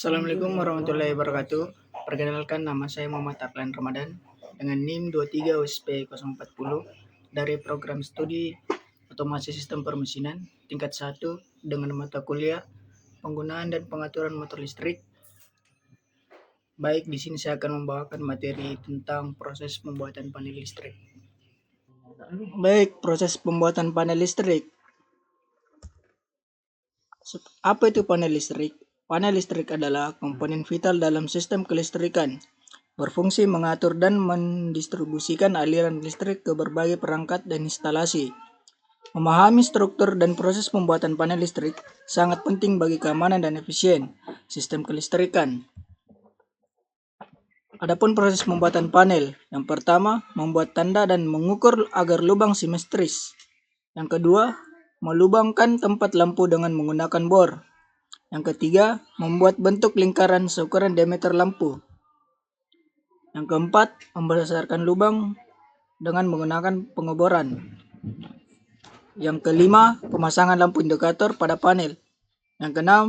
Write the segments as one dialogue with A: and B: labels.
A: Assalamualaikum warahmatullahi wabarakatuh. Perkenalkan, nama saya Muhammad Aplan Ramadan dengan NIM 23 USP 040 dari program studi Otomasi Sistem Permesinan tingkat 1 dengan mata kuliah Penggunaan dan Pengaturan Motor Listrik. Baik, di sini saya akan membawakan materi tentang proses pembuatan panel listrik. Baik, proses pembuatan panel listrik. Apa itu panel listrik? Panel listrik adalah komponen vital dalam sistem kelistrikan, berfungsi mengatur dan mendistribusikan aliran listrik ke berbagai perangkat dan instalasi. Memahami struktur dan proses pembuatan panel listrik sangat penting bagi keamanan dan efisien sistem kelistrikan. Adapun proses pembuatan panel, yang pertama, membuat tanda dan mengukur agar lubang simetris. Yang kedua, melubangkan tempat lampu dengan menggunakan bor. Yang ketiga, membuat bentuk lingkaran seukuran diameter lampu. Yang keempat, membesarkan lubang dengan menggunakan pengeboran. Yang kelima, pemasangan lampu indikator pada panel. Yang keenam,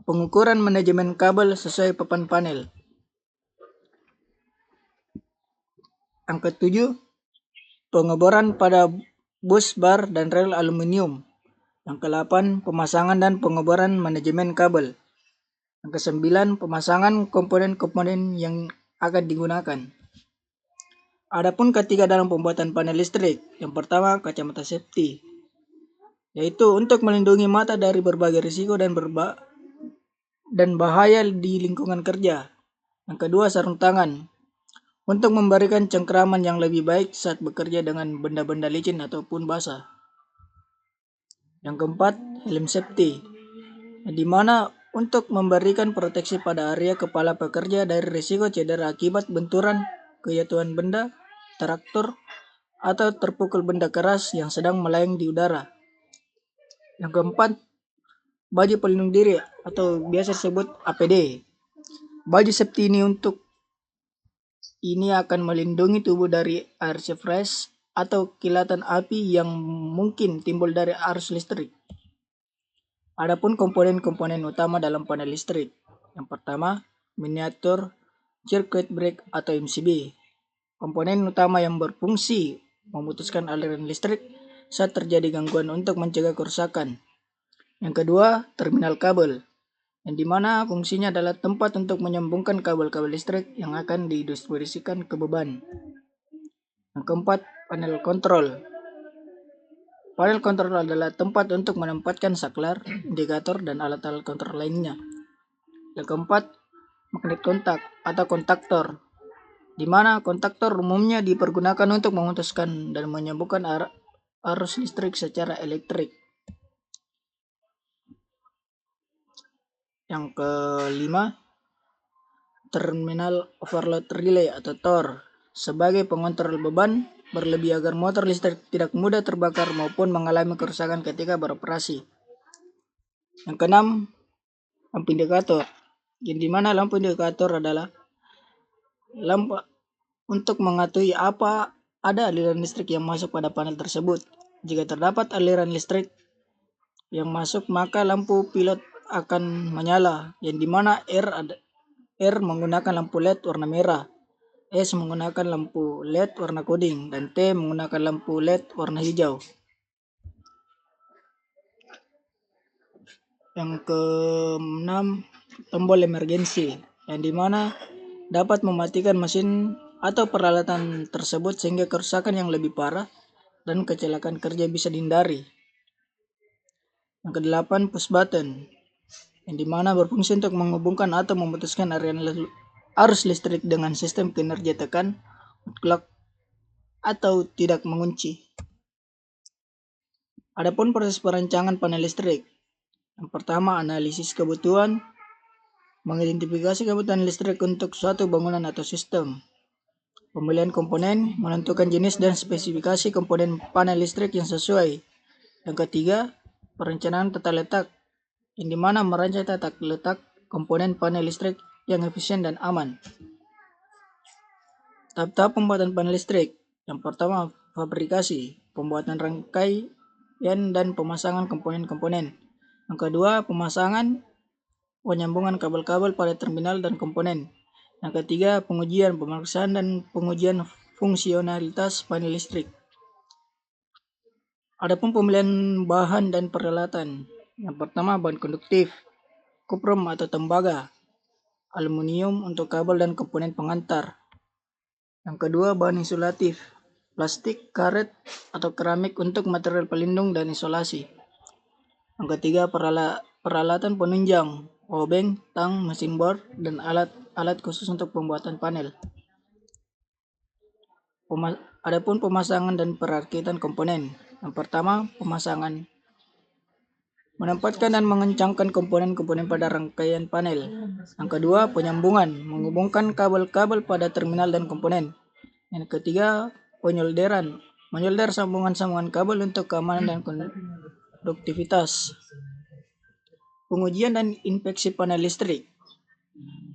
A: pengukuran manajemen kabel sesuai papan panel. Yang ketujuh, pengeboran pada bus bar dan rel aluminium. Yang kedelapan, pemasangan dan pengeboran manajemen kabel. Yang kesembilan, pemasangan komponen-komponen yang akan digunakan. Adapun ketiga dalam pembuatan panel listrik, yang pertama, kacamata safety, yaitu untuk melindungi mata dari berbagai risiko dan bahaya di lingkungan kerja. Yang kedua, sarung tangan, untuk memberikan cengkraman yang lebih baik saat bekerja dengan benda-benda licin ataupun basah. Yang keempat, helm safety, di mana untuk memberikan proteksi pada area kepala pekerja dari risiko cedera akibat benturan, kejatuhan benda, traktor, atau terpukul benda keras yang sedang melayang di udara. Yang keempat, baju pelindung diri atau biasa disebut APD. Baju safety ini akan melindungi tubuh dari air fresh atau kilatan api yang mungkin timbul dari arus listrik. Adapun komponen-komponen utama dalam panel listrik. Yang pertama, miniatur circuit breaker atau MCB. Komponen utama yang berfungsi memutuskan aliran listrik saat terjadi gangguan untuk mencegah kerusakan. Yang kedua, terminal kabel, yang dimana fungsinya adalah tempat untuk menyambungkan kabel-kabel listrik yang akan didistribusikan ke beban. Yang keempat, panel kontrol. Panel kontrol adalah tempat untuk menempatkan saklar, indikator, dan alat-alat kontrol lainnya. Yang keempat, magnet kontak atau kontaktor, di mana kontaktor umumnya dipergunakan untuk memutuskan dan menyambungkan arus listrik secara elektrik. Yang kelima, terminal overload relay atau TOR, sebagai pengontrol beban berlebih agar motor listrik tidak mudah terbakar maupun mengalami kerusakan ketika beroperasi. Yang keenam, lampu indikator, yang dimana lampu indikator adalah lampu untuk mengetahui apa ada aliran listrik yang masuk pada panel tersebut. Jika terdapat aliran listrik yang masuk, maka lampu pilot akan menyala, yang dimana R menggunakan lampu LED warna merah, S menggunakan lampu LED warna kuning, dan T menggunakan lampu LED warna hijau. Yang keenam, tombol emergensi, yang dimana dapat mematikan mesin atau peralatan tersebut sehingga kerusakan yang lebih parah dan kecelakaan kerja bisa dihindari. Yang kedelapan, push button, yang dimana berfungsi untuk menghubungkan atau memutuskan aliran arus listrik dengan sistem kinerja tekan, mutlak, atau tidak mengunci. Adapun proses perancangan panel listrik. Yang pertama, analisis kebutuhan, mengidentifikasi kebutuhan listrik untuk suatu bangunan atau sistem. Pemilihan komponen, menentukan jenis dan spesifikasi komponen panel listrik yang sesuai. Yang ketiga, perencanaan tata letak, yang dimana merancang tata letak komponen panel listrik yang efisien dan aman. Tahap-tahap pembuatan panel listrik. Yang pertama, fabrikasi, pembuatan rangkaian dan pemasangan komponen-komponen. Yang kedua, pemasangan penyambungan kabel-kabel pada terminal dan komponen. Yang ketiga, pengujian, pemeriksaan dan pengujian fungsionalitas panel listrik. Adapun pemilihan bahan dan peralatan. Yang pertama, bahan konduktif, kuprum atau tembaga, aluminium untuk kabel dan komponen pengantar. Yang kedua, bahan insulatif, plastik, karet, atau keramik untuk material pelindung dan isolasi. Yang ketiga, peralatan penunjang, obeng, tang, mesin bor, dan alat khusus untuk pembuatan panel. Adapun pemasangan dan perakitan komponen. Yang pertama, pemasangan. Menempatkan dan mengencangkan komponen-komponen pada rangkaian panel. Yang kedua, penyambungan. Menghubungkan kabel-kabel pada terminal dan komponen. Yang ketiga, penyolderan. Menyolder sambungan-sambungan kabel untuk keamanan dan konduktivitas. Pengujian dan inspeksi panel listrik.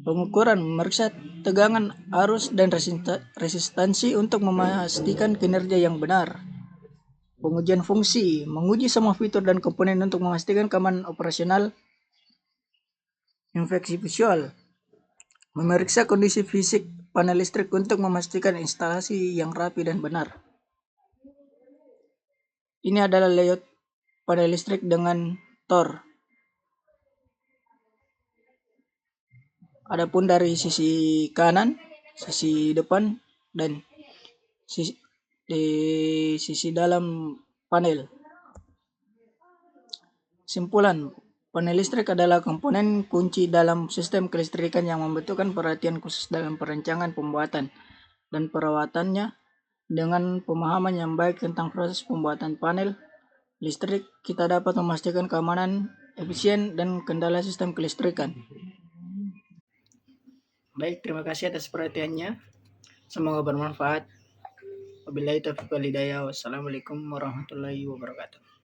A: Pengukuran, memeriksa tegangan, arus, dan resistansi untuk memastikan kinerja yang benar. Pengujian fungsi, menguji semua fitur dan komponen untuk memastikan keamanan operasional. Inspeksi visual, memeriksa kondisi fisik panel listrik untuk memastikan instalasi yang rapi dan benar. Ini adalah layout panel listrik dengan TOR. Adapun dari sisi kanan, sisi depan, dan di sisi dalam panel. Simpulan, panel listrik adalah komponen kunci dalam sistem kelistrikan yang membutuhkan perhatian khusus dalam perancangan, pembuatan, dan perawatannya. Dengan pemahaman yang baik tentang proses pembuatan panel listrik, kita dapat memastikan keamanan, efisien, dan kendala sistem kelistrikan. Baik, terima kasih atas perhatiannya. Semoga bermanfaat. Wabillahi taufiq wal hidayah. Wassalamualaikum warahmatullahi wabarakatuh.